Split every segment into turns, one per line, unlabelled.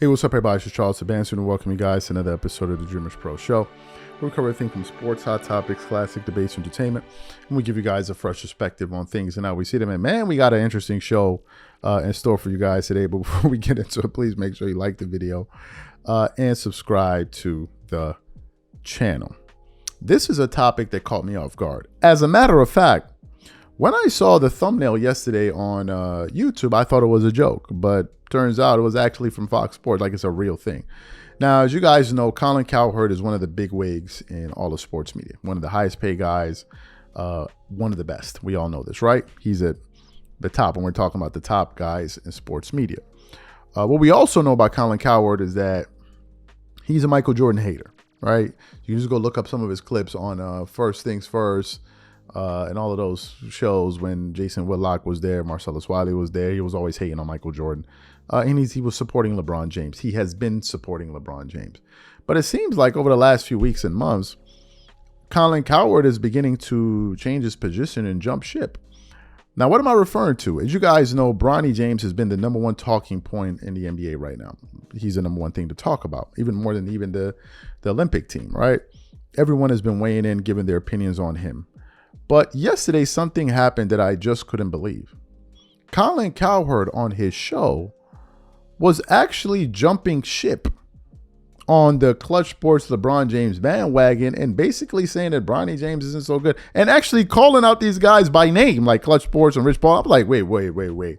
Hey, what's up, everybody? It's Charles Sebastian, and welcome you guys to another episode of the Dreamers Pro Show. We cover everything from sports, hot topics, classic debates, entertainment, and we give you guys a fresh perspective on things and how we see them. And man, we got an interesting show in store for you guys today. But before we get into it, please make sure you like the video and subscribe to the channel. This is a topic that caught me off guard. As a matter of fact, when I saw the thumbnail yesterday on YouTube, I thought it was a joke, but turns out it was actually from Fox Sports, like it's a real thing. Now, as you guys know, Colin Cowherd is one of the big wigs in all of sports media, one of the highest paid guys, one of the best. We all know this, right? He's at the top, and we're talking about the top guys in sports media. What we also know about Colin Cowherd is that he's a Michael Jordan hater, right? You just go look up some of his clips on First Things First, and all of those shows when Jason Whitlock was there, Marcellus Wiley was there. He was always hating on Michael Jordan. And he was supporting LeBron James. He has been supporting LeBron James. But it seems like over the last few weeks and months, Colin Cowherd is beginning to change his position and jump ship. Now, what am I referring to? As you guys know, Bronny James has been the number one talking point in the NBA right now. He's the number one thing to talk about, even more than even the Olympic team, right? Everyone has been weighing in, giving their opinions on him. But yesterday, something happened that I just couldn't believe. Colin Cowherd on his show was actually jumping ship on the Klutch Sports LeBron James bandwagon and basically saying that Bronny James isn't so good and actually calling out these guys by name like Klutch Sports and Rich Paul. I'm like, wait.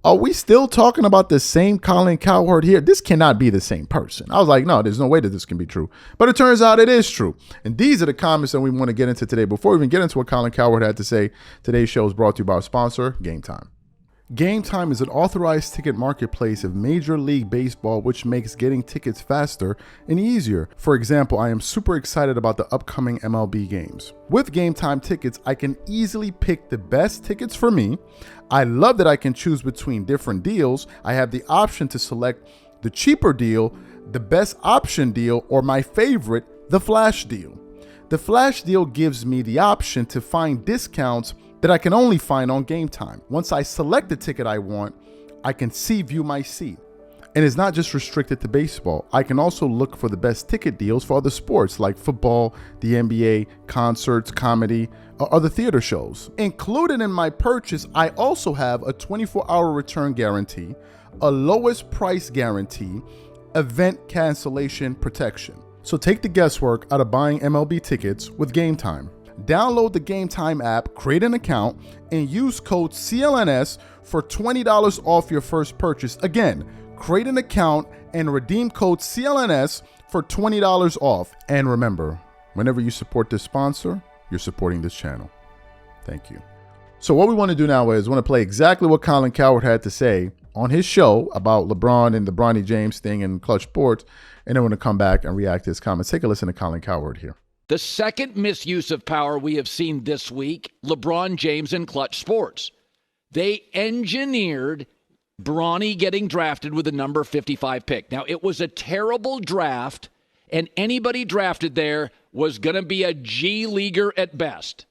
Are we still talking about the same Colin Cowherd here? This cannot be the same person. I was like, no, there's no way that this can be true. But it turns out it is true. And these are the comments that we want to get into today. Before we even get into what Colin Cowherd had to say, today's show is brought to you by our sponsor, Game Time. Game Time is an authorized ticket marketplace of Major League Baseball, which makes getting tickets faster and easier. For example, I am super excited about the upcoming MLB games. With Game Time tickets, I can easily pick the best tickets for me. I love that I can choose between different deals. I have the option to select the cheaper deal, the best option deal, or my favorite, the flash deal. The flash deal gives me the option to find discounts that I can only find on Game Time. Once I select the ticket I want, I can view my seat. And it's not just restricted to baseball. I can also look for the best ticket deals for other sports like football, the NBA, concerts, comedy, or other theater shows. Included in my purchase, I also have a 24-hour return guarantee, a lowest price guarantee, event cancellation protection. So take the guesswork out of buying MLB tickets with Game Time. Download the Game Time app, create an account, and use code CLNS for $20 off your first purchase. Again, create an account and redeem code CLNS for $20 off. And remember, whenever you support this sponsor, you're supporting this channel. Thank you. So what we want to do now is we want to play exactly what Colin Cowherd had to say on his show about LeBron and the Bronny James thing and Klutch Sports, and then we're going to come back and react to his comments. Take a listen to Colin Cowherd here.
The second misuse of power we have seen this week, LeBron James and Klutch Sports. They engineered Bronny getting drafted with the number 55 pick. Now, it was a terrible draft, and anybody drafted there was going to be a G-leaguer at best.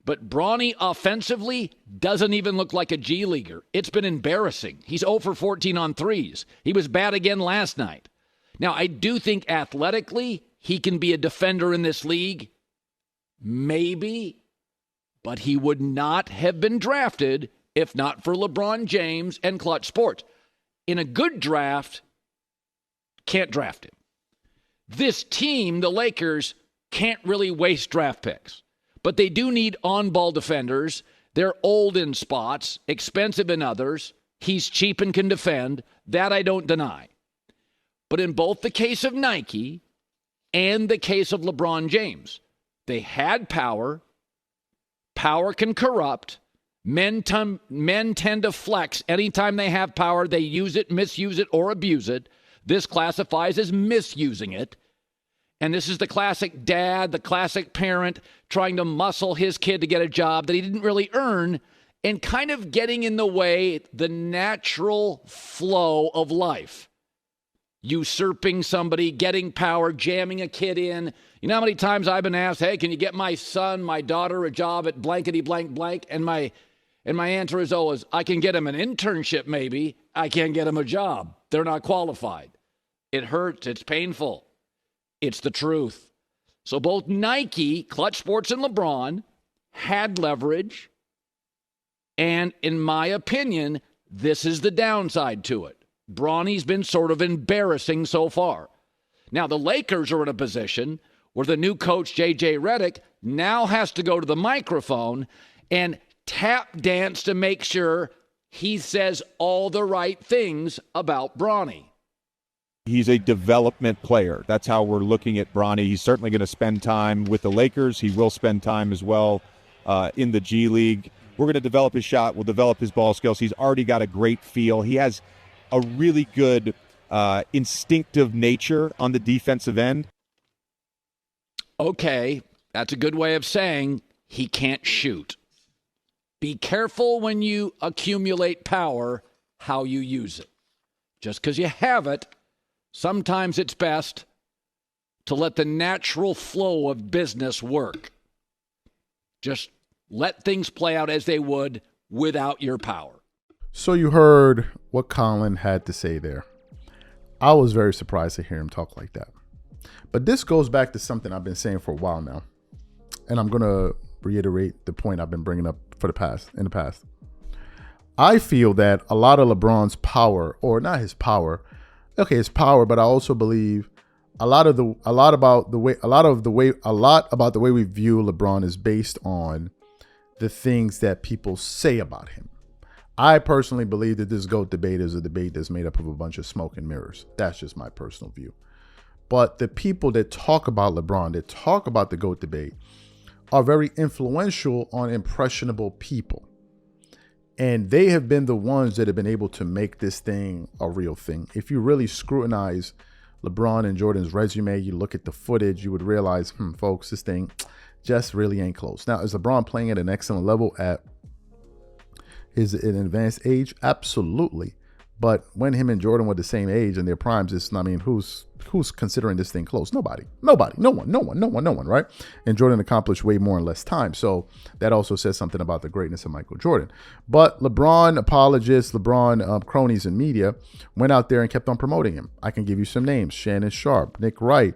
But Bronny offensively doesn't even look like a G-leaguer. It's been embarrassing. He's 0 for 14 on threes. He was bad again last night. Now, I do think athletically he can be a defender in this league. Maybe. But he would not have been drafted if not for LeBron James and Klutch Sports. In a good draft, can't draft him. This team, the Lakers, can't really waste draft picks. But they do need on-ball defenders. They're old in spots, expensive in others. He's cheap and can defend. That I don't deny. But in both the case of Nike and the case of LeBron James, they had power. Power can corrupt. Men tend to flex. Anytime they have power, they use it, misuse it, or abuse it. This classifies as misusing it. And this is the classic dad, the classic parent, trying to muscle his kid to get a job that he didn't really earn and kind of getting in the way, the natural flow of life. Usurping somebody, getting power, jamming a kid in. You know how many times I've been asked, hey, can you get my son, my daughter a job at blankety blank blank? And And my answer is always, I can get him an internship maybe. I can't get him a job. They're not qualified. It hurts. It's painful. It's the truth. So both Nike, Klutch Sports, and LeBron had leverage. And in my opinion, this is the downside to it. Bronny's been sort of embarrassing so far. Now, the Lakers are in a position where the new coach, J.J. Redick, now has to go to the microphone and tap dance to make sure he says all the right things about Bronny.
He's a development player. That's how we're looking at Bronny. He's certainly going to spend time with the Lakers. He will spend time as well in the G League. We're going to develop his shot. We'll develop his ball skills. He's already got a great feel. He has a really good instinctive nature on the defensive end.
Okay, that's a good way of saying he can't shoot. Be careful when you accumulate power, how you use it. Just because you have it, sometimes it's best to let the natural flow of business work. Just let things play out as they would without your power.
So you heard what Colin had to say there. I was very surprised to hear him talk like that. But this goes back to something I've been saying for a while now. And I'm going to reiterate the point I've been bringing up in the past. I feel that a lot of LeBron's power, or not his power, his power, but I also believe a lot about the way we view LeBron is based on the things that people say about him. I personally believe that this GOAT debate is a debate that's made up of a bunch of smoke and mirrors. That's just my personal view. But the people that talk about LeBron, that talk about the GOAT debate, are very influential on impressionable people. And they have been the ones that have been able to make this thing a real thing. If you really scrutinize LeBron and Jordan's resume, you look at the footage, you would realize, folks, this thing just really ain't close. Now, is LeBron playing at an excellent level at an advanced age? Absolutely. But when him and Jordan were the same age in their primes, who's considering this thing close? Nobody, no one, right? And Jordan accomplished way more in less time. So that also says something about the greatness of Michael Jordan. But LeBron apologists, cronies in media went out there and kept on promoting him. I can give you some names: Shannon Sharp, Nick Wright,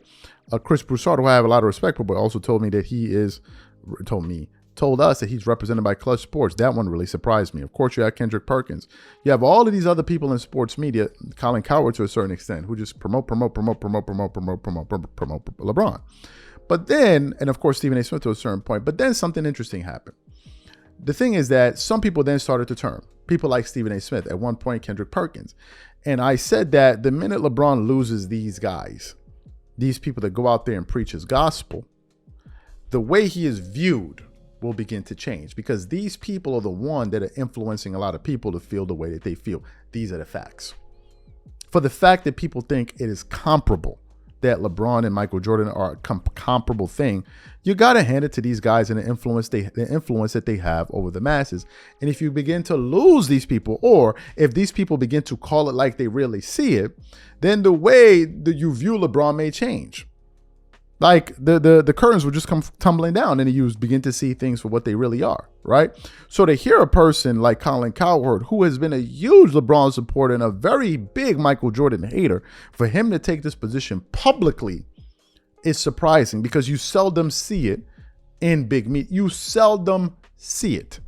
Chris Broussard, who I have a lot of respect for, but also told us that he's represented by Klutch Sports. That one really surprised me. Of course, you have Kendrick Perkins. You have all of these other people in sports media, Colin Cowherd to a certain extent, who just promote LeBron. But then, and of course, Stephen A. Smith to a certain point, but then something interesting happened. The thing is that some people then started to turn. People like Stephen A. Smith, at one point, Kendrick Perkins. And I said that the minute LeBron loses these guys, these people that go out there and preach his gospel, the way he is viewed will begin to change, because these people are the one that are influencing a lot of people to feel the way that they feel. These are the facts. For the fact that people think it is comparable, that LeBron and Michael Jordan are a comparable thing, you got to hand it to these guys and the influence that they have over the masses. And if you begin to lose these people, or if these people begin to call it like they really see it, then the way that you view LeBron may change. Like the curtains would just come tumbling down, and you begin to see things for what they really are, right? So to hear a person like Colin Cowherd, who has been a huge LeBron supporter and a very big Michael Jordan hater, for him to take this position publicly is surprising, because you seldom see it in big media. You seldom see it.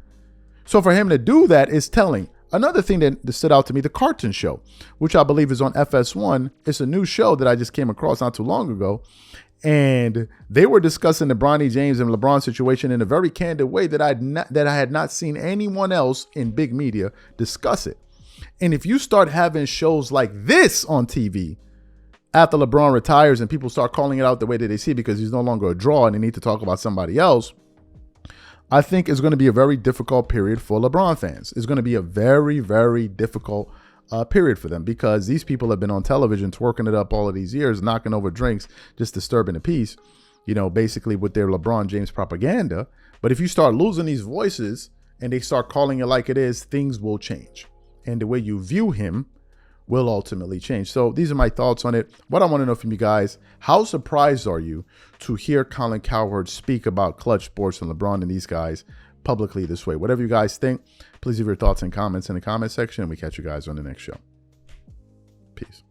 So for him to do that is telling. Another thing that stood out to me, the Carton Show, which I believe is on FS1. It's a new show that I just came across not too long ago. And they were discussing the Bronny James and LeBron situation in a very candid way that I had not seen anyone else in big media discuss it. And if you start having shows like this on TV after LeBron retires and people start calling it out the way that they see it because he's no longer a draw and they need to talk about somebody else, I think it's going to be a very difficult period for LeBron fans. It's going to be a very, very difficult period for them, because these people have been on television twerking it up all of these years, knocking over drinks, just disturbing the peace, basically with their LeBron James propaganda. But if you start losing these voices and they start calling it like it is, things will change. And the way you view him will ultimately change. So these are my thoughts on it. What I want to know from you guys: how surprised are you to hear Colin Cowherd speak about Klutch Sports and LeBron and these guys publicly this way. Whatever you guys think, please leave your thoughts and comments in the comment section, and we catch you guys on the next show. Peace.